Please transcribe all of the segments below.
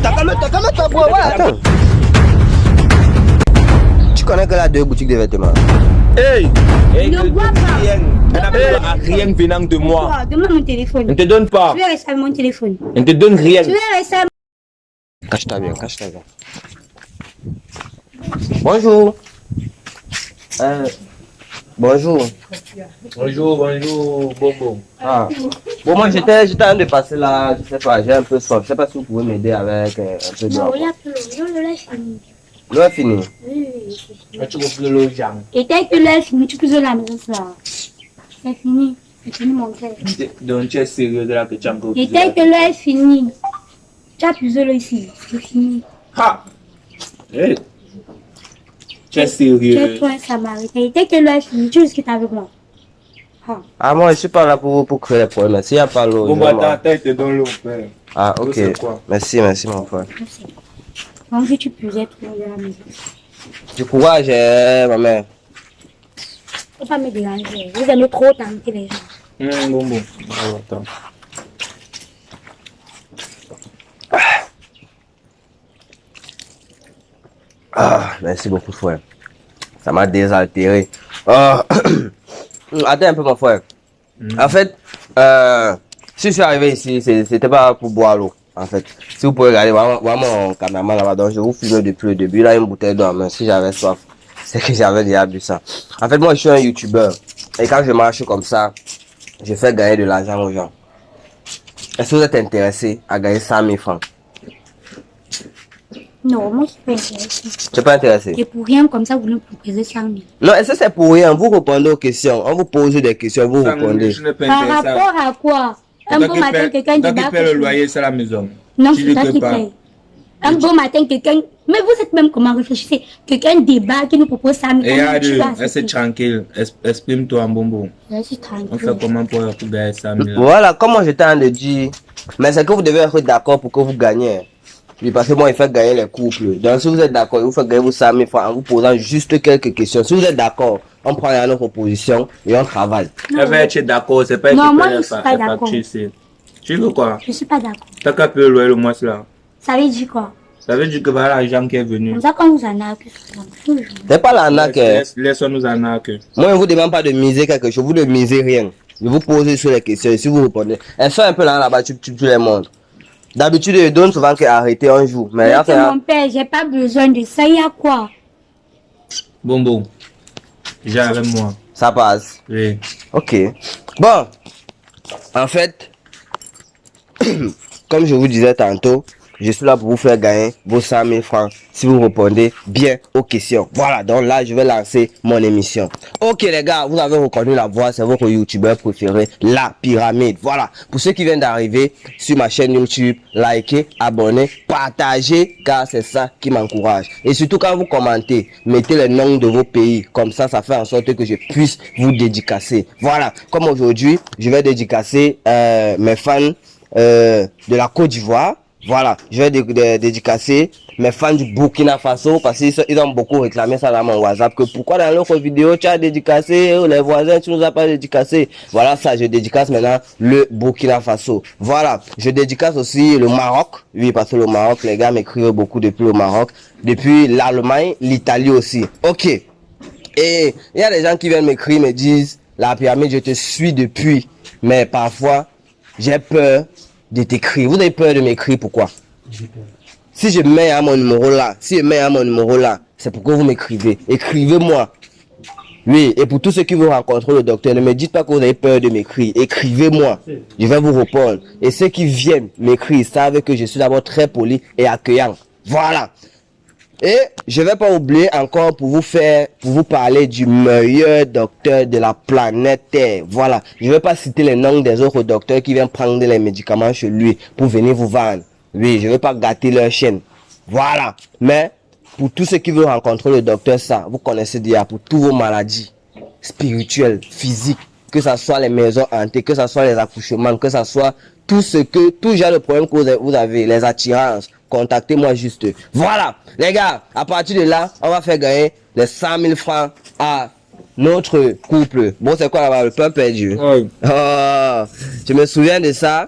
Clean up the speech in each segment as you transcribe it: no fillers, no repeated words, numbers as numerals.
calme-toi, bro. Ouais, attends. Tu connais que la deux boutiques de vêtements. Hey! Ne bois pas. Rien venant de moi. Donne-moi mon téléphone. On ne te donne pas. Tu vas rester avec mon téléphone. On ne te donne rien. Tu vas rester avec... Cache-toi bien. Bonjour. Bonjour. Bonjour, Bobo. Ah. Bon, moi j'étais en train de passer là, je sais pas, j'ai un peu soif. Je sais pas si vous pouvez m'aider avec un peu d'eau. Non, il y a plus l'eau là fini. L'eau est finie. Oui. Tu veux le jam. Et dès que l'eau est finie, tu peux la maison là. C'est fini. C'est fini mon frère. Donc tu es sérieux de la que tu as encore. Et dès que l'eau est finie, tu as plus l'eau ici. C'est fini. Ha! Hey! Tu es Tu es sérieux. toi un samaritain. Et dès que l'eau est finie, tu risques avec moi. Ah, moi je suis pas là pour créer les problèmes. S'il n'y a pas l'eau. Bon, bah, attends, je te donne l'eau, frère. Ah, ok. C'est quoi? Merci, mon frère. Merci. Donc si tu puisais tout le monde à la maison. Du courage, ma mère. Faut pas me déranger. Vous aimez trop tenter les gens. Bon. Attends. Ah, merci beaucoup, frère. Ça m'a désaltéré. Attends un peu, mon frère. En fait, si je suis arrivé ici, c'était pas pour boire l'eau. En fait, si vous pouvez regarder, voir mon caméraman là-bas, donc je vous filme depuis le début. Là, une bouteille d'eau en main. Si j'avais soif, c'est que j'avais déjà bu ça. En fait, moi, je suis un YouTuber. Et quand je marche comme ça, je fais gagner de l'argent aux gens. Est-ce que vous êtes intéressé à gagner 100 000 francs? Non, moi je suis pas intéressée. Tu n'es pas intéressé? Et pour rien comme ça, vous nous proposez 100 000. Non, est-ce que c'est pour rien? Vous répondez aux questions. On vous pose des questions, vous répondez. Je n'ai pas Par intéressé. rapport à quoi? Un beau matin, quelqu'un Toi qui débarque. paie le loyer, c'est la maison. Non, Tu c'est toi ne qui peux pas. paye. Un beau matin, quelqu'un. Mais vous êtes même comment réfléchissez? Quelqu'un débarque qui nous propose 100 000. Et Comment tu vas reste accepter? tranquille. Exprime-toi en bonbon. Je suis On fait tranquille. comment pour gagner 100 000? Voilà, comment j'étais en train de dire. Mais c'est que vous devez être d'accord pour que vous gagnez. Oui, parce que moi, il fait gagner les couples. Donc, si vous êtes d'accord, il vous fait gagner vos 100 000 francs en vous posant juste quelques questions. Si vous êtes d'accord, on prend la notre proposition et on travaille. Eh ben, tu es d'accord, c'est pas Non, que moi, tu je suis pas d'accord. Tu veux quoi? Je suis pas d'accord. T'as qu'à payer le loyer le mois là. Ça veut dire quoi? Ça veut dire que voilà l'argent qui est venu. Comme ça, quand vous en avez, C'est pas l'arnaque. Laisse-nous en arnaquer. Moi, je ne vous demande pas de miser quelque chose. Vous ne misez rien. Je vous pose sur les questions. Et si vous répondez, elle fait un peu là-bas, tu les montres. D'habitude, je donne souvent qu'arrêter un jour. Mais là, mon père, j'ai pas besoin de ça. Il y a quoi? Bon. J'ai avec moi. ça passe. Oui. Ok. Bon, en fait, comme je vous disais tantôt, je suis là pour vous faire gagner vos 100 000 francs si vous répondez bien aux questions. Voilà, donc là, je vais lancer mon émission. Ok les gars, vous avez reconnu la voix, c'est votre youtubeur préféré, La Pyramide. Voilà, pour ceux qui viennent d'arriver sur ma chaîne YouTube, likez, abonnez, partagez, car c'est ça qui m'encourage. Et surtout quand vous commentez, mettez les noms de vos pays, comme ça, ça fait en sorte que je puisse vous dédicacer. Voilà, comme aujourd'hui, je vais dédicacer mes fans de la Côte d'Ivoire. Voilà, je vais dédicacer mes fans du Burkina Faso parce qu'ils ont beaucoup réclamé ça dans mon WhatsApp que pourquoi dans l'autre vidéo tu as dédicacé les voisins, tu nous as pas dédicacé. Voilà, ça je dédicace maintenant le Burkina Faso. Voilà, je dédicace aussi le Maroc. Oui, parce que le Maroc, les gars m'écrivent beaucoup depuis le Maroc, depuis l'Allemagne, l'Italie aussi. Ok. Et il y a des gens qui viennent m'écrire, me disent La Pyramide, je te suis depuis, mais parfois j'ai peur de t'écrire. Vous avez peur de m'écrire, pourquoi? Si je mets à mon numéro là, c'est pour que vous m'écrivez. Écrivez-moi. Oui, et pour tous ceux qui veulent rencontrer le docteur, ne me dites pas que vous avez peur de m'écrire. Écrivez-moi. Je vais vous répondre. Et ceux qui viennent m'écrire savent que je suis d'abord très poli et accueillant. Voilà. Et je vais pas oublier encore pour vous parler du meilleur docteur de la planète Terre. Voilà. Je vais pas citer les noms des autres docteurs qui viennent prendre les médicaments chez lui pour venir vous vendre. Oui, je vais pas gâter leur chaîne. Voilà. Mais, pour tous ceux qui veulent rencontrer le docteur, ça, vous connaissez déjà pour toutes vos maladies spirituelles, physiques, que ce soit les maisons hantées, que ce soit les accouchements, que ce soit tout genre de problème que vous avez, les attirances. Contactez-moi juste. Voilà, les gars, à partir de là, on va faire gagner les 100 000 francs à notre couple. Bon, c'est quoi là-bas, le pain perdu? Oui. Oh, je me souviens de ça.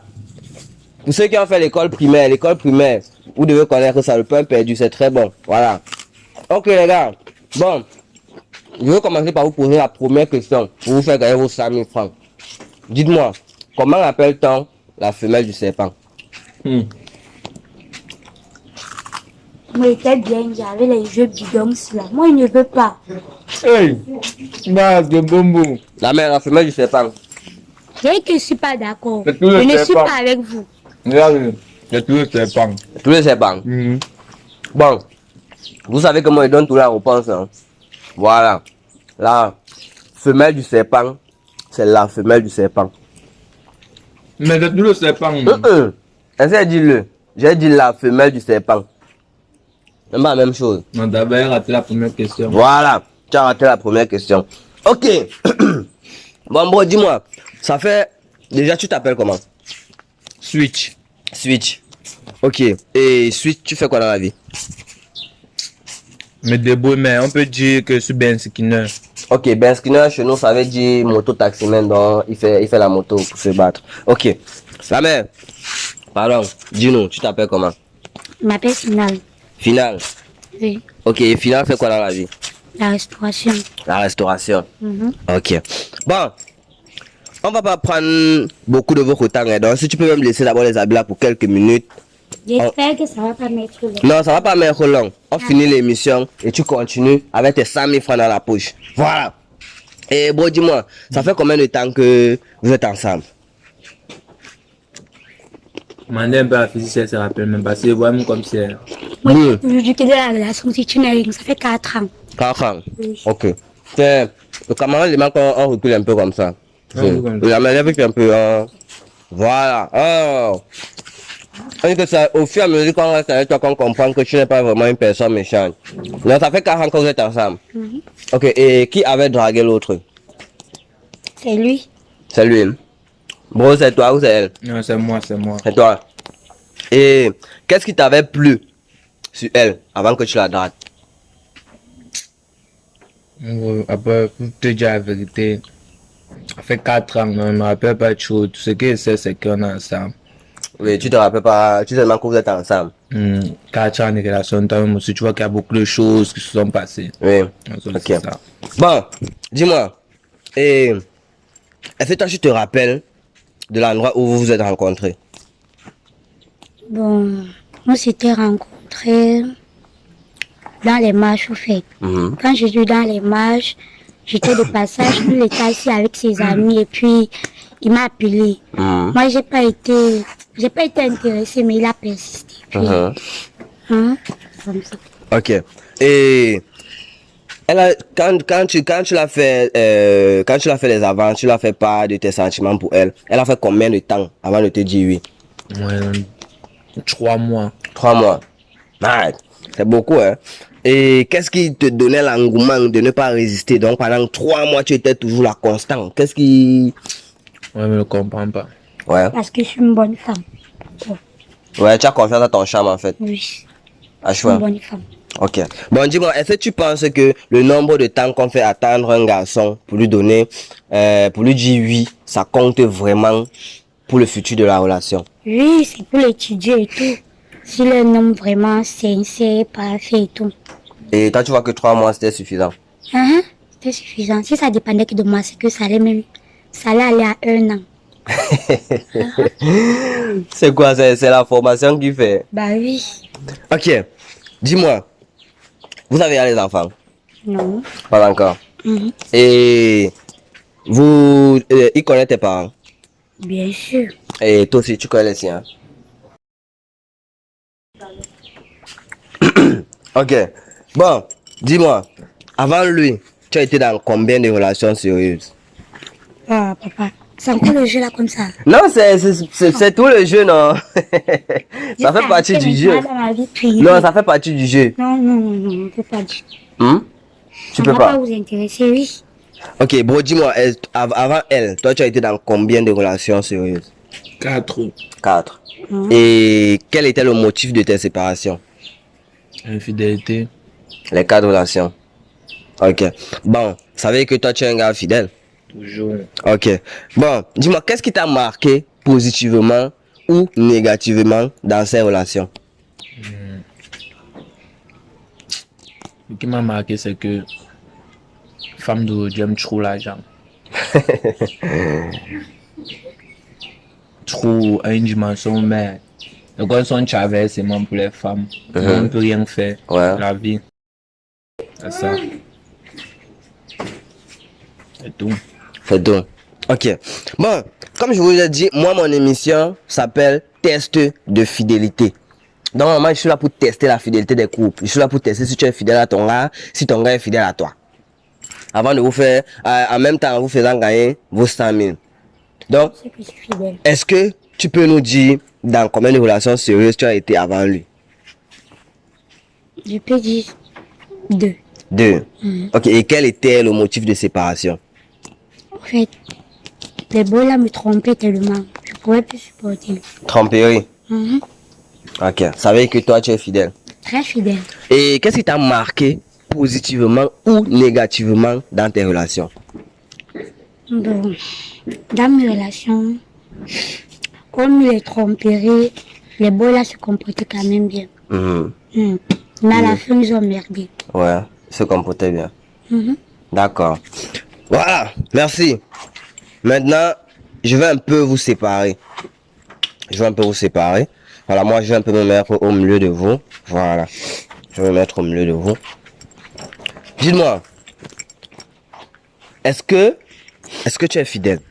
Pour ceux qui ont fait l'école primaire, vous devez connaître ça, le pain perdu, c'est très bon. Voilà. Ok les gars, bon, je vais commencer par vous poser la première question pour vous faire gagner vos 100 000 francs. Dites-moi, comment appelle-t-on la femelle du serpent? Mais était bien, j'avais les jeux bidons là. Moi, il ne veut pas. Hey, bah, de bonbon. La femelle du serpent. Je dis que je ne suis pas d'accord. C'est tout Je le ne suis serpent. pas avec vous. Regarde, c'est tout le serpent. Tous les serpents. Bon, vous savez comment ils donnent toute la réponse. Hein? Voilà. La femelle du serpent, c'est la femelle du serpent. Mais c'est tout le serpent. Essaye de dire-le. J'ai dit la femelle du serpent. C'est pas la même chose. On a d'abord raté la première question. Voilà. Tu as raté la première question. Ok. Bon, bro, dis-moi. Ça fait... Déjà, tu t'appelles comment? Switch. Switch. Ok. Et Switch, tu fais quoi dans la vie? Me débrouille, mais on peut dire que je suis Ben Skinner. Ok, Ben Skinner, chez nous, ça veut dire moto-taximan, donc il fait la moto pour se battre. Ok. La mère, pardon, dis-nous, tu t'appelles comment? Je m'appelle Final. Final. Oui. Ok, et Final fait quoi dans la vie? La restauration. La restauration. Ok. Bon, on va pas prendre beaucoup de votre temps, hein, donc si tu peux même laisser d'abord les habits là pour quelques minutes. J'espère que ça va pas mettre long. Non, ça va pas mettre long. On finit l'émission et tu continues avec tes 100 000 francs dans la poche. Voilà. Et bon, dis-moi, ça fait combien de temps que vous êtes ensemble? Mandez un peu à la physique, elle se rappelle même pas. C'est vraiment comme c'est. Moi, j'ai toujours dit que de la relation, si tu n'as rien, ça fait 4 ans. 4 ans. Oui. Ok. C'est le camarade demande qu'on recule un peu comme ça. La manière fait un peu. Voilà. Oh. On dit que ça, au fur et à mesure qu'on reste avec toi, qu'on comprend que tu n'es pas vraiment une personne méchante. Donc ça fait 4 ans que vous êtes ensemble. Ok. Et qui avait dragué l'autre? C'est lui. C'est lui. Bro, c'est toi ou c'est elle? Non, c'est moi, c'est moi. C'est toi. Et qu'est-ce qui t'avait plu sur elle avant que tu la dragues? Après, pour te dire la vérité, ça fait 4 ans, mais je ne me rappelle pas de choses. Tout ce que je sais, c'est qu'on est ensemble. Oui, tu te rappelles pas, tu sais seulement que vous êtes ensemble. 4 ans de relation, toi-même aussi, tu vois qu'il y a beaucoup de choses qui se sont passées. Oui. Donc, Ok. c'est ça. Bon, dis-moi, et est-ce que toi tu te rappelles de l'endroit où vous vous êtes rencontrés? Bon, on s'était rencontrés dans les marches, au fait. Quand je suis dans les marches, j'étais de passage, lui il était assis avec ses amis et puis il m'a appelé. Moi, j'ai pas été intéressée, mais il a persisté. Puis, comme ça. Ok. Et elle a, quand tu l'as fait, les avances, tu l'as fait part de tes sentiments pour elle. Elle a fait combien de temps avant de te dire oui? Ouais, 3 mois. 3 mois. Ouais, c'est beaucoup, hein. Et qu'est-ce qui te donnait l'engouement de ne pas résister? Donc pendant 3 mois, tu étais toujours là constant. Qu'est-ce qui... Ouais, mais je ne comprends pas. Ouais. Parce que je suis une bonne femme. Ouais, tu as confiance à ton charme en fait. Oui, À je suis une choix. bonne femme. Ok. Bon, dis-moi, est-ce que tu penses que le nombre de temps qu'on fait attendre un garçon pour lui donner, pour lui dire oui, ça compte vraiment pour le futur de la relation? Oui, c'est pour l'étudier et tout. S'il est un homme vraiment sincère, parfait et tout. Et toi, tu vois que 3 mois, c'était suffisant. C'était suffisant. Si ça dépendait que de moi, c'est que ça allait aller à 1 an. C'est quoi? C'est la formation qui fait. Bah oui. Ok. Dis-moi, vous avez les enfants? Non. Pas encore. Et vous, ils connaissent tes parents? Bien sûr. Et toi aussi, tu connais les siens? Ok. Bon, dis-moi, avant lui, tu as été dans combien de relations sérieuses? Ah, papa. C'est encore le jeu là comme ça. Non, c'est tout le jeu, non? Ça fait partie du jeu. Non, ça fait partie du jeu. Non, on ne peut pas dire. Tu peux pas? Ça va pas vous intéresser, oui. Ok, bro, dis-moi, avant elle, toi, tu as été dans combien de relations sérieuses? 4. 4. Et quel était le motif de tes séparations? Infidélité. Les 4 relations. Ok. Bon, ça veut dire que toi, tu es un gars fidèle? Toujours. Ok. Bon, dis-moi, qu'est-ce qui t'a marqué positivement ou négativement dans ces relations? Ce qui m'a marqué, c'est que femme d'aujourd'hui aime trop l'argent. Trop à une dimension, mais le gars son Chavez, c'est même pour les femmes. On ne peut rien faire. Ouais. La vie. C'est ça. C'est tout. C'est tout. Ok. Bon, comme je vous l'ai dit, moi, mon émission s'appelle Test de fidélité. Donc, normalement, je suis là pour tester la fidélité des couples. Je suis là pour tester si tu es fidèle à ton gars, si ton gars est fidèle à toi. Avant de vous faire, en même temps, en vous faisant gagner vos 100 000. Donc, C'est que je suis fidèle. est-ce que tu peux nous dire dans combien de relations sérieuses tu as été avant lui? Je peux dire 2. 2. Ok, et quel était le motif de séparation? En fait, les beaux là me trompaient tellement. Je pouvais plus supporter. Tromperie. Mhm. Ok, ça veut dire que toi, tu es fidèle. Très fidèle. Et qu'est-ce qui t'a marqué positivement ou négativement dans tes relations? Bon, dans mes relations, comme les tromperies, les beaux là se comportaient quand même bien. Mhm. Mais à la fin, ils ont merdé. Ouais, il se comportait bien. Mhm. D'accord. Voilà, merci. Maintenant, je vais un peu vous séparer. Voilà, moi, je vais un peu me mettre au milieu de vous. Voilà. Je vais me mettre au milieu de vous. Dis-moi, est-ce que tu es fidèle?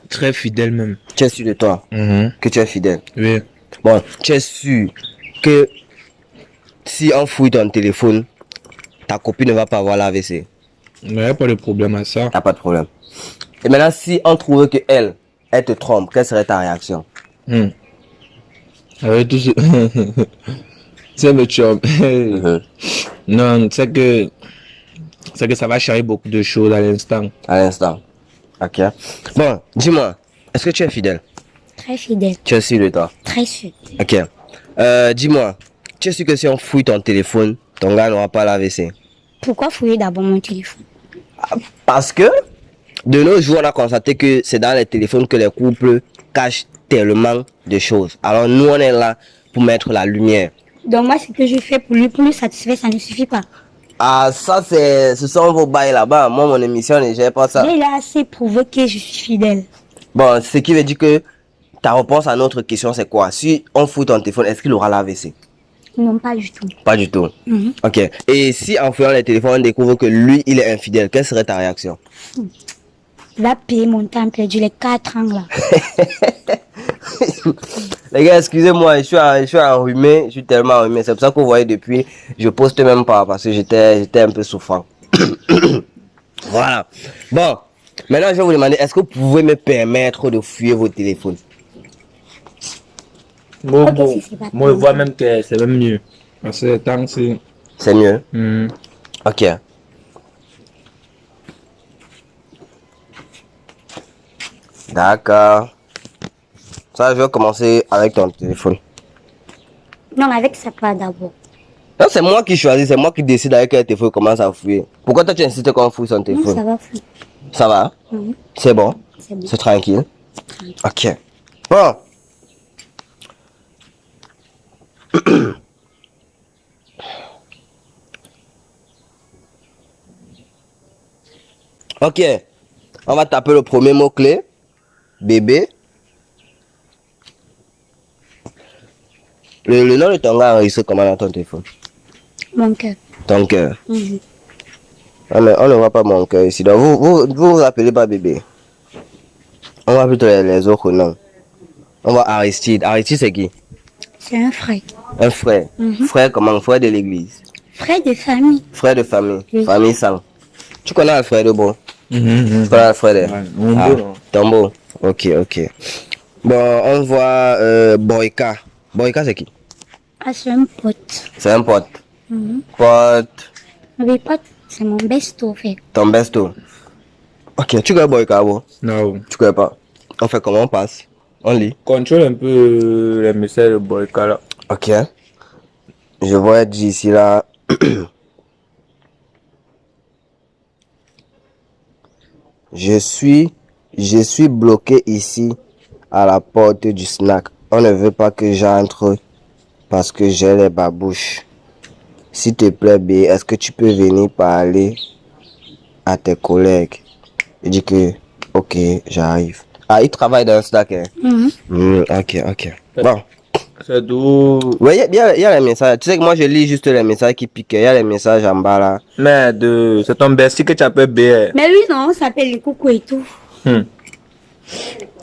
Très fidèle même. Tu es sûr de toi que tu es fidèle? Oui. Bon, tu es sûr que si on fouille ton téléphone, ta copine ne va pas avoir l'AVC? Il n'y a pas de problème à ça. T'as pas de problème. Et maintenant, si on trouvait que elle te trompe, quelle serait ta réaction? Avec tout ce... C'est le job. Non, c'est que ça va changer beaucoup de choses à l'instant. À l'instant. Ok. Bon, dis-moi, est-ce que tu es fidèle? Très fidèle. Tu es sûr de toi? Très sûr. Ok. Dis-moi, tu es sûr que si on fouille ton téléphone, ton gars n'aura pas l'AVC? Pourquoi fouiller d'abord mon téléphone? Parce que de nos jours, on a constaté que c'est dans les téléphones que les couples cachent tellement de choses. Alors nous, on est là pour mettre la lumière. Donc moi, ce que je fais pour lui satisfaire, ça ne suffit pas. Ah, ça, ce sont vos bails là-bas. Moi, mon émission ne gère pas ça. Mais il a assez prouvé que je suis fidèle. Bon, ce qui veut dire que ta réponse à notre question, c'est quoi? Si on fouille ton téléphone, est-ce qu'il aura l'AVC? Non, pas du tout. Pas du tout. Mhm. Ok. Et si en fouillant les téléphones, on découvre que lui, il est infidèle, quelle serait ta réaction? Il va payer mon temps perdu, les 4 ans là. Les gars, excusez-moi, je suis enrhumé, je suis tellement enrhumé. C'est pour ça que vous voyez depuis, je poste même pas parce que j'étais un peu souffrant. Voilà. Bon, maintenant je vais vous demander, est-ce que vous pouvez me permettre de fouiller vos téléphones? Moi, Ok, si c'est pas moi, je vois même que c'est même mieux. Parce que tant que c'est... C'est mieux? Ok. D'accord. Ça, je vais commencer avec ton téléphone. Non, avec ça pas d'abord. Non, c'est moi qui choisis, c'est moi qui décide avec quel téléphone commence à fouiller. Pourquoi toi tu insistes qu'on fouille son Non, téléphone? ça va fouiller. Ça va? Mhm. C'est bon? C'est bon. C'est tranquille? Ok. Bon. Ok. On va taper le premier mot-clé. Bébé. Le nom de ton gars enregistré comment dans ton téléphone? Mon cœur. Ton cœur. Mhm. Ah, mais on ne voit pas mon cœur ici. Donc vous appelez pas bébé. On va plutôt les autres noms. On va Aristide. Aristide c'est qui? C'est un frère. Un frère. Frère comment? Frère de l'église. Frère de famille. Frère de famille. Oui. Famille sang. Tu connais Alfredo bon? Tu connais Alfredo? Tombo. Tombo. Ok, ok. Bon, on voit Boyka. Boyka c'est qui? Ah, c'est un pote. C'est un pote. Mhm. Pote. Mais pote, c'est mon besto, fait. Ton besto. Ok, tu connais Boyka bon? Non. Tu connais pas? On fait comment? On passe? On lit? Contrôle un peu les messages de Boyka là. Ok. Je vois dire ici là. Je suis bloqué ici à la porte du snack. On ne veut pas que j'entre parce que j'ai les babouches. s'il te plaît, B, est-ce que tu peux venir parler à tes collègues? Il dit que, ok, j'arrive. Ah, il travaille dans un stack, hein? Ok. Bon. C'est d'où? Ouais, il y a les messages. Tu sais que moi, je lis juste les messages qui piquent. Il y a les messages en bas, là. Mais c'est ton bestie que tu appelles BR. Mais lui, non, on s'appelle les coucou et tout.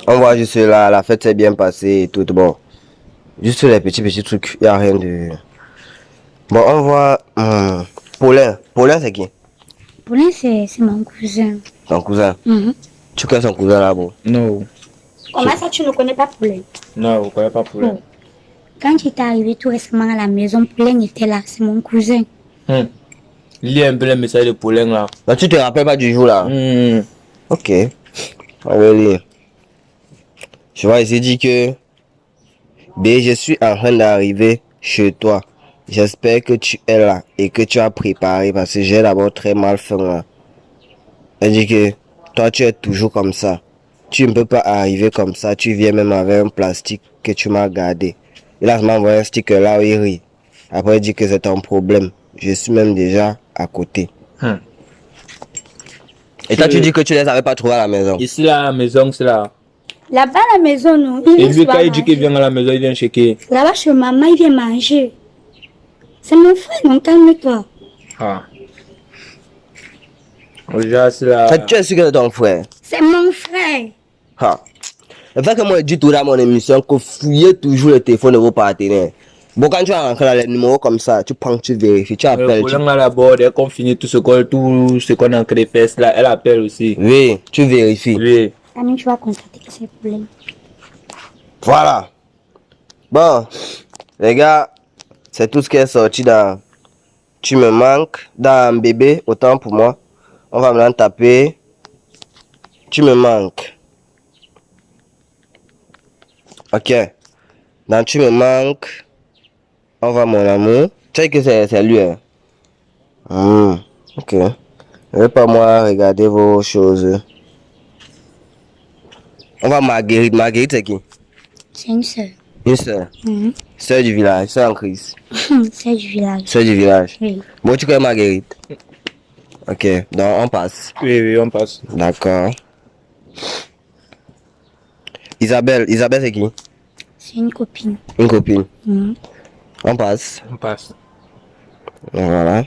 On voit juste là, la fête s'est bien passée et tout. Bon, juste les petits trucs. Il n'y a rien de... Bon, on voit Paulin. Paulin, c'est qui? Paulin, c'est mon cousin. Ton cousin. Tu connais son cousin là-bas? Non. Comment ça, tu ne connais pas Paulin? Non, je ne connais pas Paulin. Quand j'étais arrivé tout récemment à la maison, Paulin était là, c'est mon cousin. Lis un peu les messages de Paulin là. Là, tu te rappelles pas du jour là? Ok. On va lire. Je vois ici dit que B, je suis en train d'arriver chez toi. J'espère que tu es là et que tu as préparé parce que j'ai d'abord très mal faim là. Elle dit que toi tu es toujours comme ça. Tu ne peux pas arriver comme ça. Tu viens même avec un plastique que tu m'as gardé. Il a envoyé un sticker là où il rit. Après il dit que c'est ton problème. Je suis même déjà à côté. Et toi tu dis que tu les avais pas trouvés à la maison. Ici là, à la maison, c'est là. Là-bas à la maison, non. Et lui, quand il dit qu'il vient à la maison, il vient checker. Là-bas chez maman, il vient manger. C'est mon frère, non, calme-toi. Ah. Déjà, c'est là. Tu es sûr que c'est ton frère? C'est mon frère. Ah. Le fait que moi je dis tout dans mon émission que fouillez toujours le téléphone de vos partenaires. Bon, quand tu vas rentrer dans les numéros comme ça, tu prends, tu vérifies, tu appelles. Le problème là d'abord, dès qu'on finit tout ce qu'on a en crépesse là, elle appelle aussi. Oui, tu vérifies. Oui. Camille, tu vas constater que c'est problème. Voilà. Bon, les gars, c'est tout ce qui est sorti dans Tu me manques, dans Bébé, autant pour moi. On va maintenant taper Tu me manques. Ok. Dans Tu me manques, on va mon amour. Tu sais que c'est lui, hein? Ok. Je vais pas moi regarder vos choses. On va Marguerite. Marguerite, c'est qui? C'est une sœur. Une sœur. Sœur du village, sœur en crise. C'est du village. Sœur du village. Oui. Bon, tu connais Marguerite? Ok, donc on passe. Oui, on passe. D'accord. Isabelle c'est qui? C'est une copine. Une copine. On passe. On passe. Voilà.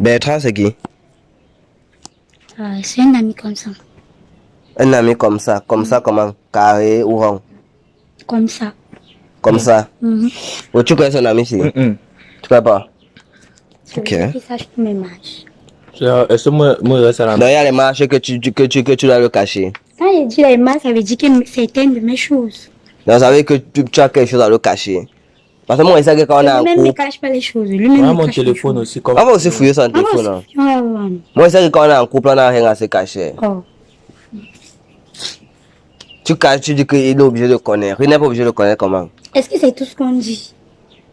Bertrand, c'est qui? C'est un ami comme ça. Un ami comme ça comment? Carré ou rond? Comme ça. Comme ça. Oh, tu connais son ami ici? Tu connais pas? Ok. Il sache tous mes matchs. Est-ce que moi reste à la Donc il y a les marches que tu dois le cacher. Quand il dit les matchs, ça veut dire que c'est une de mes choses. Donc ça veut dire que tu as quelque chose à le cacher. Parce que moi, il sait que quand on a un Lui-même ne couple, cache pas les choses. Lui-même Moi, ne mon cache les téléphone choses. aussi. Comme... on va aussi fouiller son téléphone. Hein. Ouais. Moi, il sait que quand on a un couple, on n'a rien à se cacher. Oh. Tu caches, tu dis qu'il est obligé de connaître. Il n'est pas obligé de connaître comment. Est-ce que c'est tout ce qu'on dit?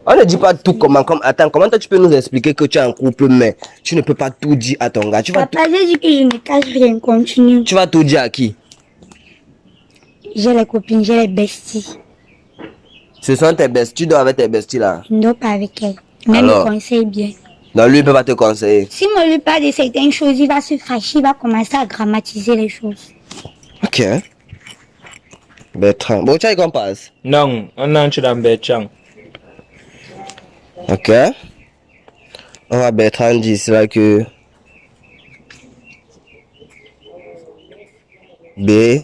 On ne dit pas tout comment. Attends, comment toi tu peux nous expliquer que tu es en couple, mais tu ne peux pas tout dire à ton gars. Papa, j'ai dit que je ne cache rien. Continue. Tu vas tout dire à qui? J'ai les copines, j'ai les besties. Ce sont tes besties. Tu dors avec tes besties là. Je ne dors pas avec elles. Mais elle Alors? me conseille bien. Donc lui, il ne peut pas te conseiller. Si moi lui parle de certaines choses, il va se fâcher, il va commencer à grammatiser les choses. Ok. Bertrand. Bon, tu as qu'on passe. Non, on entre dans Bertrand. Ok. On va Bertrand dire cela que B,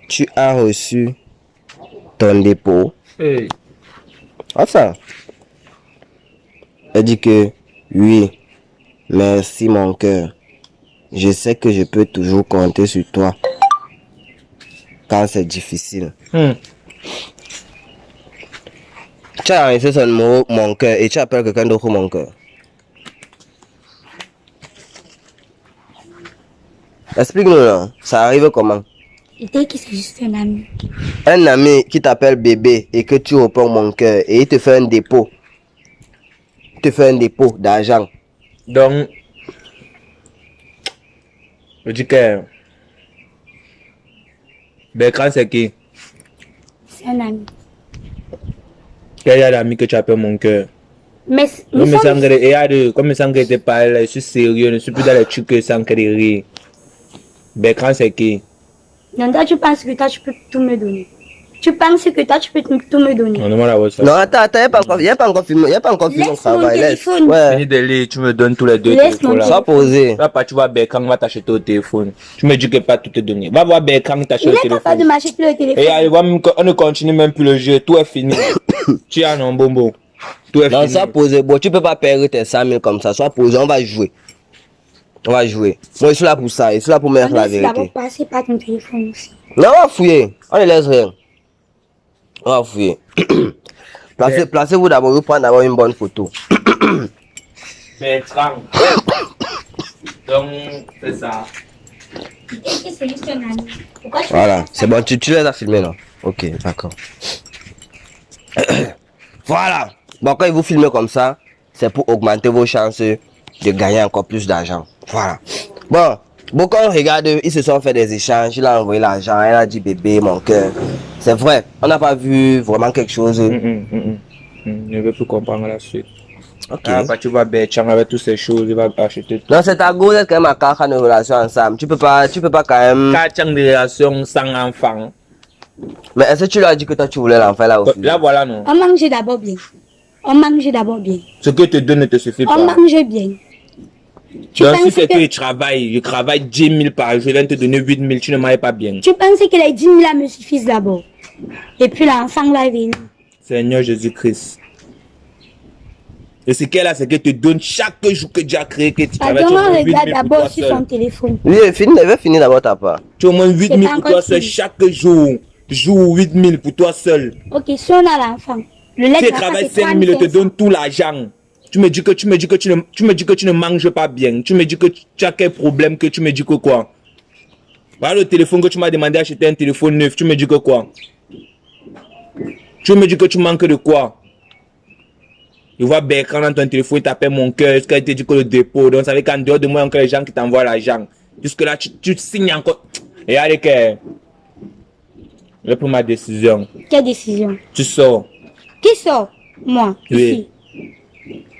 tu as reçu ton dépôt. Hey. Ah ça. Elle dit que oui, merci mon cœur. Je sais que je peux toujours compter sur toi quand c'est difficile. Tu as enregistré son numéro mon cœur et tu appelles quelqu'un d'autre mon cœur. Explique-nous là, ça arrive comment? Et dès que c'est juste un ami. Un ami qui t'appelle bébé et que tu réponds mon cœur et il te fait un dépôt. Il te fait un dépôt d'argent. Donc, je dis que Bertrand, c'est qui? C'est un ami. Quel est l'ami que tu appelles mon cœur? Mais nous Comme sommes... il semble que t'es pas là, je suis sérieux, ne suis plus dans les trucs que sans que de rire. Bertrand, c'est qui? Non, toi, tu penses que toi, tu peux tout me donner. Tu penses que toi, tu peux tout me donner. On demande à votre Non, attends, il n'y a pas encore filmé mon Laisse travail. mon Laisse. téléphone. Ouais. Fini de lire, tu me donnes tous les deux Laisse téléphones mon là. Sois posé. Là, pas, tu vois Bertrand va t'acheter au téléphone. Tu me dis que pas tout te donner. Va voir Bertrand t'achète Il le est capable de téléphone. m'acheter le téléphone. Et allez, on ne continue même plus le jeu. Tout est fini. Tu as un bonbon. Tout est Non, fini. sois posé. Bon, tu peux pas perdre tes 100 000 comme ça. Sois posé, on va jouer. On va jouer. Moi, je suis là pour ça. Je suis là pour mettre la Laisse d'abord vérité. passer par ton téléphone aussi. Non, on va fouiller. On ne laisse rien. On va fouiller. Placez-vous d'abord. Vous prenez d'abord une bonne photo. Bertrand. Donc, c'est ça. C'est juste un ami. Pourquoi tu Voilà. C'est bon. Tu les as filmés, non? Ok, d'accord. Voilà. Bon, quand vous filmez comme ça, c'est pour augmenter vos chances de gagner encore plus d'argent. Voilà. Bon, beaucoup regarde, ils se sont fait des échanges, il a envoyé l'argent, elle a dit bébé, mon cœur. C'est vrai, on n'a pas vu vraiment quelque chose. Je ne veux plus comprendre la suite. Ok. Ah, bah, tu vois Bertrand avec toutes ces choses, il va acheter tout. Non, c'est ta go, c'est quand même à 4 ans de relation ensemble. Tu peux pas quand même. 4 ans de relation sans enfant. Mais est-ce que tu lui as dit que toi tu voulais l'enfant là aussi? Là, voilà, non. On mange d'abord bien. On mange d'abord bien. Ce que te donne ne te suffit On pas. mange bien. Tu Donc, si penses c'est que que, je travaille 10 000 par jour, je viens de te donner 8 000, tu ne m'ailles pas bien. tu penses que les 10 000 là me suffisent d'abord. Et puis l'enfant va venir. Seigneur Jésus-Christ. Et ce qu'elle a, c'est qu'elle te donne chaque jour que Dieu a créé, que tu travailles, tu as au Attends, moins 8 000 regarde pour d'abord toi sur seul. son téléphone. Oui, il va finir d'abord ta part. Tu as au moins 8 C'est 000 pas pour encore toi seul, fini. chaque jour. Jour 8 000 pour toi seul. Ok, si on a l'enfant, le lait Si de tu la travailles femme, 5 000, elle te donne tout l'argent. Tu me dis que tu ne manges pas bien. Tu me dis que tu as quel problème, que tu me dis que quoi? Voilà le téléphone que tu m'as demandé d'acheter un téléphone neuf. Tu me dis que quoi? Tu me dis que tu manques de quoi? Je vois Bertrand dans ton téléphone, il t'appelle mon cœur. Est-ce qu'elle te dit que le dépôt? Donc ça veut qu'en dehors de moi, il y a encore les gens qui t'envoient l'argent. Jusque là, tu signes encore. Et allez, que. Je vais prendre ma décision. Quelle décision? Tu sors. Qui sort? Moi, Oui.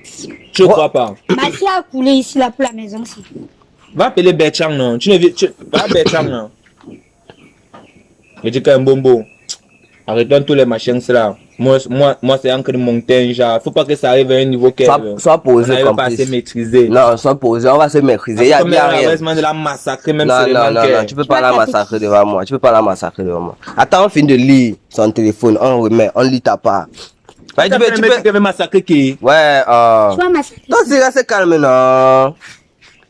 ici. Tu ne crois pas? Ma fille a coulé ici là pour la maison aussi. Va appeler Bertrand, non. Va Bertrand, non. Je dis qu'un bonbon. Arrêtons tous les machins, là. Moi c'est encore de monter, genre. Faut pas que ça arrive à un niveau que. Sois posé, on n'arrive pas à complice. se maîtriser. Non, sois posé, on va se maîtriser. Il y a Comme rien. de la massacrer, même Non, si non, non, non, tu peux pas la massacrer devant moi. Tu peux pas la massacrer devant moi. Attends, on finit de lire son téléphone, on remet, on lit ta part. Ouais, tu peux. massacrer qui? Ouais, Tu vois ma fille. non, c'est assez calme, non.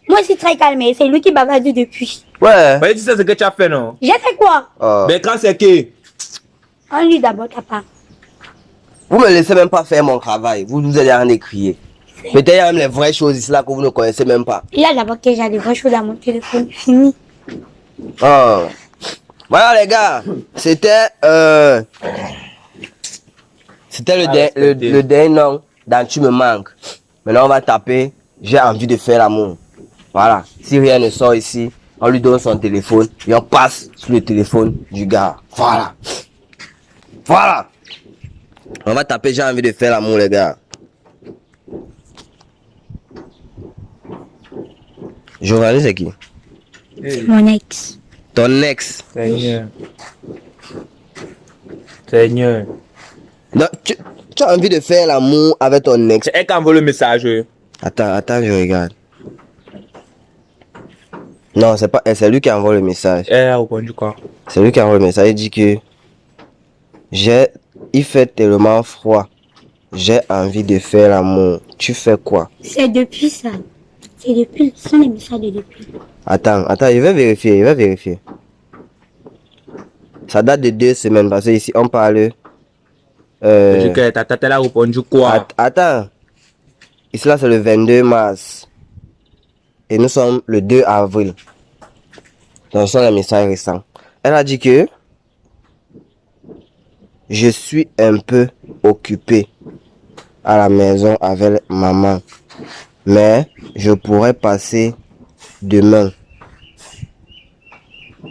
Moi, je suis très calmée. C'est lui qui bavarde depuis. Ouais. Tu sais ce que tu as fait, non? J'ai fait quoi? Bertrand, c'est qui? On lit d'abord ta part. Vous me laissez même pas faire mon travail. Vous allez en écrire. Peut-être il y a même les vraies choses ici là que vous ne connaissez même pas. Il y a d'abord que j'ai des vraies choses dans mon téléphone. Fini. Oh. Voilà les gars, c'était le dernier nom dans Tu me manques. Maintenant on va taper J'ai envie de faire l'amour. Voilà, si rien ne sort ici, on lui donne son téléphone et on passe sur le téléphone du gars. Voilà. Voilà. On va taper J'ai envie de faire l'amour les gars. Journaliste c'est qui? Mon ex. Ton ex. Seigneur. Seigneur. Non, tu as envie de faire l'amour avec ton ex. C'est elle qui envoie le message. Attends, je regarde. Non, c'est pas elle, c'est lui qui envoie le message. Elle a répondu quoi? C'est lui qui envoie le message. Il dit que il fait tellement froid. J'ai envie de faire l'amour. Tu fais quoi? C'est depuis ça. C'est depuis. Ce sont les messages de depuis. Attends, je vais vérifier. Ça date de 2 semaines parce que ici on parle. Je dis que ta tante elle a répondu quoi? Attends. Ici là c'est le 22 mars. Et nous sommes le 2 avril. Donc ce sont les messages récents. Elle a dit que je suis un peu occupé à la maison avec maman. Mais je pourrais passer demain.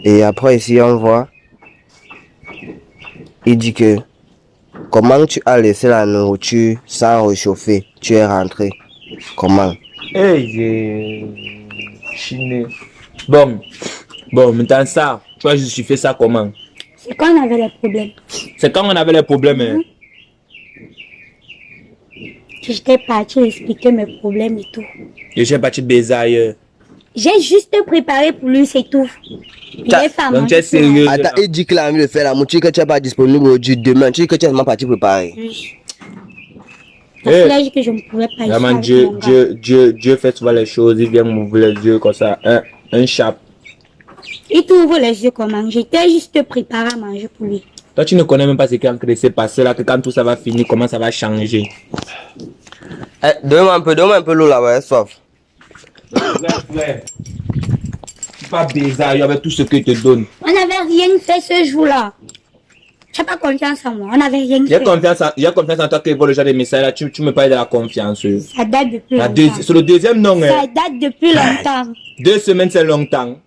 Et après ici on voit. Il dit que Comment tu as laissé la nourriture sans réchauffer? Tu es rentré. Comment? Chiné. Bon, maintenant ça, tu as justifié ça comment? C'est quand on avait les problèmes. C'est quand on avait les problèmes. Hein? J'étais partie expliquer mes problèmes et tout. Je suis parti baiser ailleurs. J'ai juste préparé pour lui, c'est tout. Il est femme. Donc tu es sérieux? Attends, il dit qu'il a envie de faire la moitié que tu n'es pas disponible aujourd'hui, demain. Tu dis que tu es seulement parti préparer. Oui. Parce qu'il a dit que je ne pouvais pas. Vraiment, Dieu fait souvent les choses, il vient m'ouvrir les yeux comme ça, un chape. Il t'ouvre les yeux comment? J'étais juste préparé à manger pour lui. Toi, tu ne connais même pas ce qui est en train de se passer là, que quand tout ça va finir, comment ça va changer. Donne-moi un peu l'eau là-bas, soif. Ouais. Tu pas baiser avec tout ce que je te donne. On n'avait rien fait ce jour-là. Tu n'as pas confiance en moi. On n'avait rien fait. J'ai confiance en toi que le genre de message là, tu me parles de la confiance. Ça date depuis longtemps. C'est le deuxième nom. Ça date depuis longtemps. 2 semaines, c'est longtemps.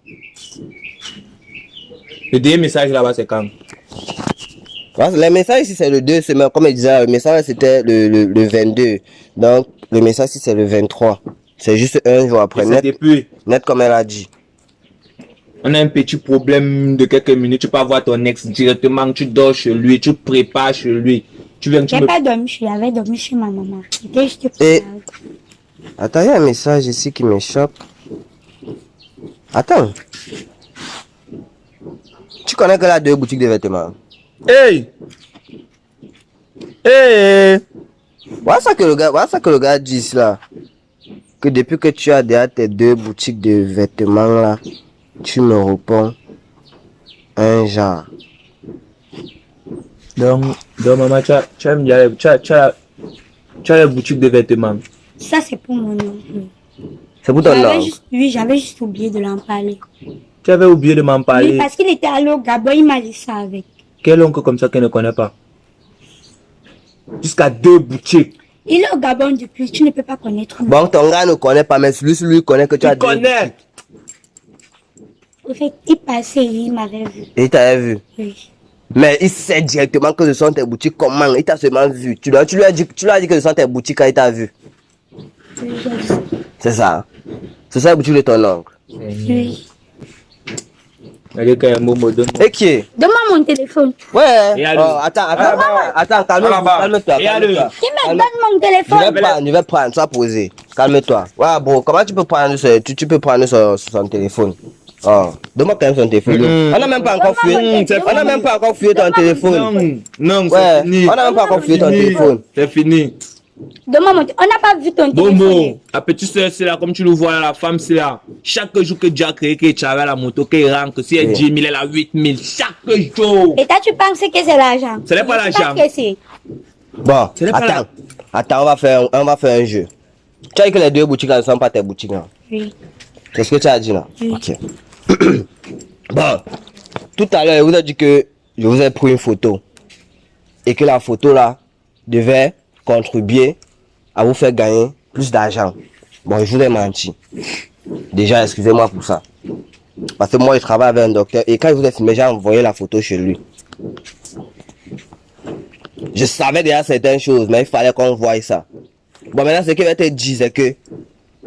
Le dernier message là-bas, c'est quand? Le message ici, c'est le 2 semaines. Comme il disait, le message c'était le 22. Donc, le message ici, c'est le 23. C'est juste un jour après. Net comme elle a dit. On a un petit problème de quelques minutes. Tu peux avoir ton ex directement. Tu dors chez lui. Tu prépares chez lui. Je n'ai pas dormi chez lui. J'avais dormi chez ma maman. Attends, il y a un message ici qui m'échappe. Attends. Tu connais que là 2 boutiques de vêtements. Hey! Voilà ça que le gars dit ici là. Que depuis que tu as déjà tes 2 boutiques de vêtements là, tu me réponds un genre. Donc maman, tu as la boutique de vêtements. Ça c'est pour mon nom. C'est pour ton nom? Oui, j'avais juste oublié de l'en parler. Tu avais oublié de m'en parler? Oui, parce qu'il était allé au Gabon, il m'a laissé ça avec. Quel oncle comme ça qu'elle ne connaît pas? Jusqu'à 2 boutiques. Il est au Gabon depuis, tu ne peux pas connaître. Bon, ton gars ne connaît pas, mais lui connaît que tu as 2 boutiques. Il connaît! En fait, il passait, il m'avait vu. Et il t'avait vu? Oui. Mais il sait directement que ce sont tes boutiques. Comment? Il t'a seulement vu. Tu lui as dit que ce sont tes boutiques quand il t'a vu. Oui, c'est ça. C'est ça la boutique de ton oncle. Oui. Et qui est? Donne-moi mon téléphone. Ouais. Attends, calme-toi. Qui me donne mon téléphone? Je vais prendre, sois posé. Calme-toi. Ouais, bon, comment tu peux prendre son téléphone? Oh, donne-moi quand même son téléphone. On n'a même pas encore fouillé. On n'a même pas encore fouillé ton téléphone. Non, ouais, on n'a même pas encore fouillé ton téléphone. C'est fini. Donne-moi mon téléphone. On n'a pas vu ton téléphone. Bon, la petite soeur, c'est là, comme tu le vois, la femme, c'est là. Chaque jour que Dieu a créé, que tu avais la moto, qu'elle rentre, si elle 10 000, elle a 8 000. Chaque jour. Et toi, tu penses que c'est l'argent? Ce n'est pas l'argent. Bon, attends, on va faire un jeu. Tu as dit que les 2 boutiques là ne sont pas tes boutiques là? Oui. C'est ce que tu as dit là? Oui. Ok. Bon, tout à l'heure, je vous ai dit que je vous ai pris une photo. Et que la photo là devait contribuer à vous faire gagner plus d'argent. Bon, je vous ai menti. Déjà, excusez-moi pour ça. Parce que moi, je travaille avec un docteur. Et quand je vous ai filmé, j'ai envoyé la photo chez lui. Je savais déjà certaines choses, mais il fallait qu'on voie ça. Bon, maintenant, ce que je vais te dire, c'est que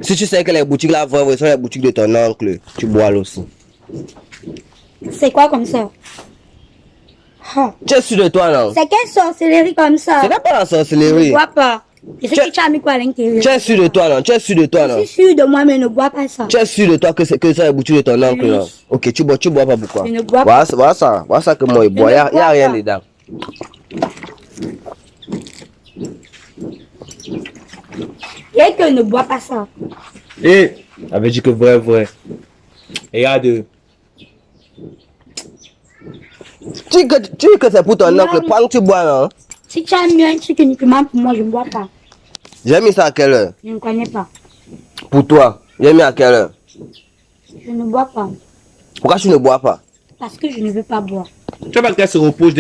si tu sais que les boutiques là sont les boutiques de ton oncle, tu bois aussi. C'est quoi comme ça? Tu es sûr de toi, non? C'est quelle sorcellerie comme ça? Ce n'est pas la sorcellerie. Ne bois pas. Et c'est que tu as mis quoi à l'intérieur? Tu es sûr de toi, non? Tu es sûr de toi, non? Je suis sûr de moi, mais ne bois pas ça. Tu es sûr de toi que c'est les boutiques de ton oncle, non? Ok, tu bois pas pourquoi? Je ne bois pas. Voilà ça que moi, il boit. Il n'y a rien dedans. Et que ne bois pas ça. Avait dit que vrai. Et il y a deux. Tu dis que c'est pour ton oncle, prends que tu bois, non? Si tu as mis un truc uniquement pour moi, je ne bois pas. J'ai mis ça à quelle heure? Je ne connais pas. Pour toi, j'ai mis à quelle heure? Je ne bois pas. Pourquoi tu ne bois pas? Parce que je ne veux pas boire. Tu vois pas qu'elle se repose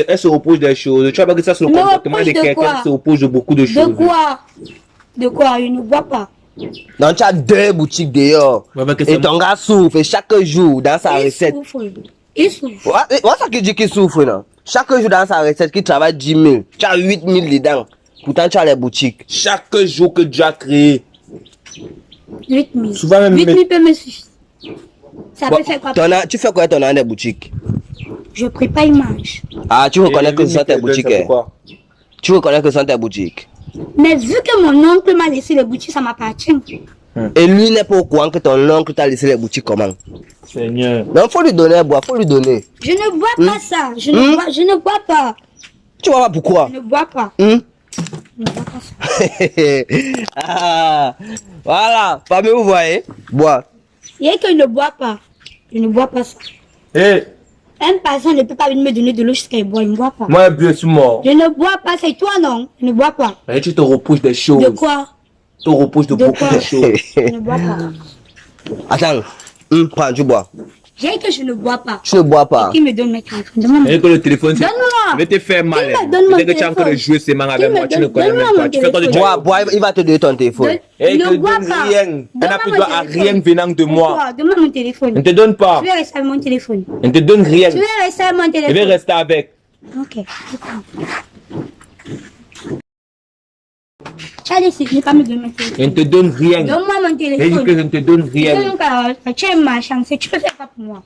des choses. Tu vois pas que ça c'est le comportement de quelqu'un qui se repose de beaucoup de choses. De quoi? Je ne bois pas. Non, tu as 2 boutiques dehors. Et ton gars souffre chaque jour dans sa recette. Il souffre. Ouais, ça qui dit qu'il souffre, non? Chaque jour dans sa recette, qui travaille 10 000, tu as 8 000 dedans. Pourtant, tu as les boutiques. Chaque jour que tu as créé. 8 000. Souvent même 8 000 peut me suffire. Ça Bon, peut faire quoi? tu fais quoi ton an des boutiques? Je prépare une manche. Ah, tu reconnais que ce sont tes boutiques. Hein? Tu reconnais que ce sont tes boutiques. Mais vu que mon oncle m'a laissé les boutiques, ça m'appartient. Et lui n'est pas au courant que ton oncle t'a laissé les boutiques comment? Seigneur. Donc, faut lui donner à boire, faut lui donner. Je ne bois pas ça. Je ne bois pas. Tu vois pas pourquoi? Je ne bois pas. Hmm? Je ne bois pas ça. Ah, voilà, famille, vous voyez? Bois. Il y a que je ne bois pas. Je ne bois pas ça. Hé, Un patient ne peut pas venir me donner de l'eau jusqu'à il boit. Il ne boit pas. moi, je suis mort. Je ne bois pas. C'est toi, non? Je ne bois pas. Et tu te reproches des choses. De quoi? Tu te reproches de De beaucoup quoi? de choses. Je ne bois pas. Attends, prends, tu bois. J'ai dit que je ne bois pas. Tu ne bois pas. Qui me donne mes téléphones? Demande-moi. Et que le téléphone, c'est. Donne-moi. Je vais te faire mal. Qui me donne mon Peut-être que tu es en train de téléphone? jouer ces mains avec Qui me moi. Tu ne donne- connais même donne-moi pas. mon Tu fais quoi de téléphone? Bois, bois, il va te donner ton téléphone. Et Ne il te bois donne pas. rien. Elle n'a Donne-moi plus mon droit à téléphone. rien venant de moi. Pourquoi? Donne-moi mon téléphone. Elle ne te donne pas. Tu veux rester avec mon téléphone. Elle ne te donne rien. Tu veux rester avec mon Je vais téléphone. rester avec. Ok. Charlie, si tu ne pas me donner mon téléphone. Elle ne te donne rien. Donne-moi mon Elle dit que je téléphone. ne te donne rien. Donc, tu es ma chance. Tu peux faire ça pour moi.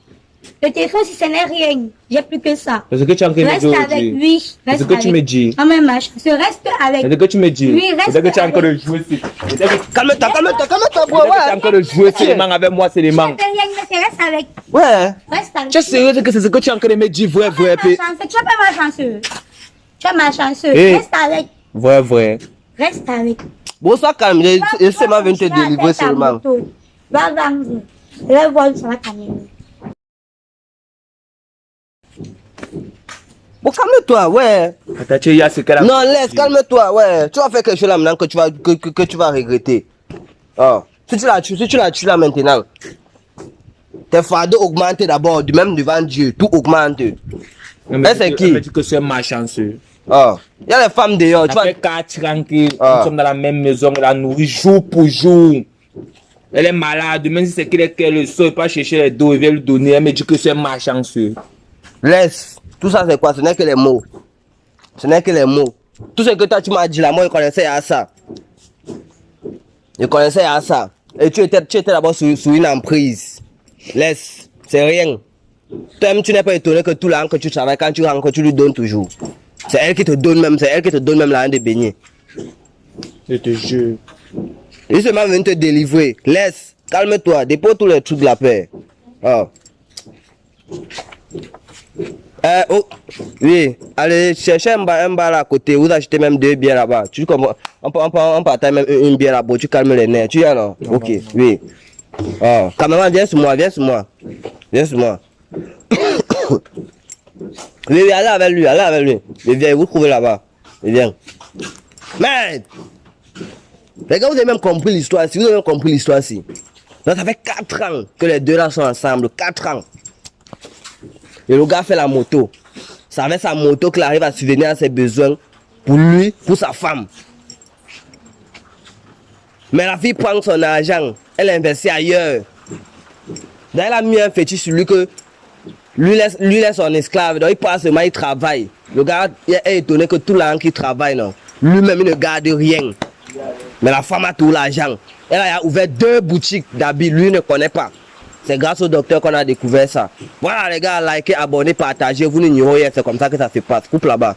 Le téléphone, si ce n'est rien, j'ai plus que ça. C'est ce que tu es en train de me Reste dire avec aujourd'hui. lui. C'est Reste ce que tu me dis. Ah, mais ma chance. Reste avec C'est ce que tu me dis. Oui, reste C'est que tu es encore de avec- jouer. C'est que Calme-toi, calme-toi, bois, tu es ouais. encore de jouer seulement avec moi, c'est les Je mains. ne fais rien, mais c'est reste avec. Ouais. Reste avec. Tu es sérieux que c'est ce que tu es en train de me dire, vrai, vrai, Tu es pas ma chanceux. Tu es ma chanceux. Eh. Reste avec. vrai, vrai. Reste avec. Bon, sois calme, il seulement vient te délivrer seulement. Va vendre. Le vol, ça va t'amener. Bon, calme-toi, ouais. Attends, tu as ce qu'elle a. Non, laisse, calme-toi, ouais. Tu vas faire quelque chose là maintenant que tu vas regretter. Oh. Si tu la tues là maintenant, tes fardeaux augmentent d'abord, même devant Dieu, tout augmente. Mais c'est qui? Elle me dit que c'est ma chanceux. Oh. Il y a les femmes dehors, tu Ça vois. fait 4 ans que Ah. nous sommes dans la même maison, on la nourrit jour pour jour. Elle est malade, même si c'est qu'elle le sort, pas chercher les dos, il vient lui donner, elle me dit que c'est ma chanceux. Laisse. Tout ça c'est quoi? Ce n'est que les mots. Ce n'est que les mots. Tout ce que toi tu m'as dit là, moi je connaissais à ça. Je connaissais à ça. Et tu étais d'abord sous une emprise. Laisse. C'est rien. Toi-même tu n'es pas étonné que tout l'argent que tu travailles, quand tu rentres, tu lui donnes toujours. C'est elle qui te donne même, l'argent de baigner. Je te jure. Il seulement vient te délivrer. Laisse. Calme-toi. Dépose tous les trucs de la paix. Oh. Oh, oui, allez chercher un bar à côté, vous achetez même 2 bières là-bas. Tu comprends? On partage même une bière là-bas, tu calmes les nerfs. Tu y es alors? Ok, oui. Oh, caméraman, viens sur moi. Oui, allez avec lui. Mais viens, vous trouvez là-bas. Et viens. Merde! Les gars, vous avez même compris l'histoire ici. Donc, ça fait 4 ans que les deux là sont ensemble. 4 ans. Et le gars fait la moto. C'est avec sa moto qu'il arrive à subvenir à ses besoins pour lui, pour sa femme. Mais la fille prend son argent, elle investit ailleurs. Donc elle a mis un fétiche sur lui que lui laisse son esclave. Donc il passe seulement, il travaille. Le gars est étonné que tout l'argent qu'il travaille, non. Lui-même il ne garde rien. Mais la femme a tout l'argent. Elle a ouvert 2 boutiques d'habits, lui ne connaît pas. C'est grâce au docteur qu'on a découvert ça. Voilà les gars, likez, abonnez, partagez, vous n'ignorez rien, c'est comme ça que ça se passe. Coupe là-bas.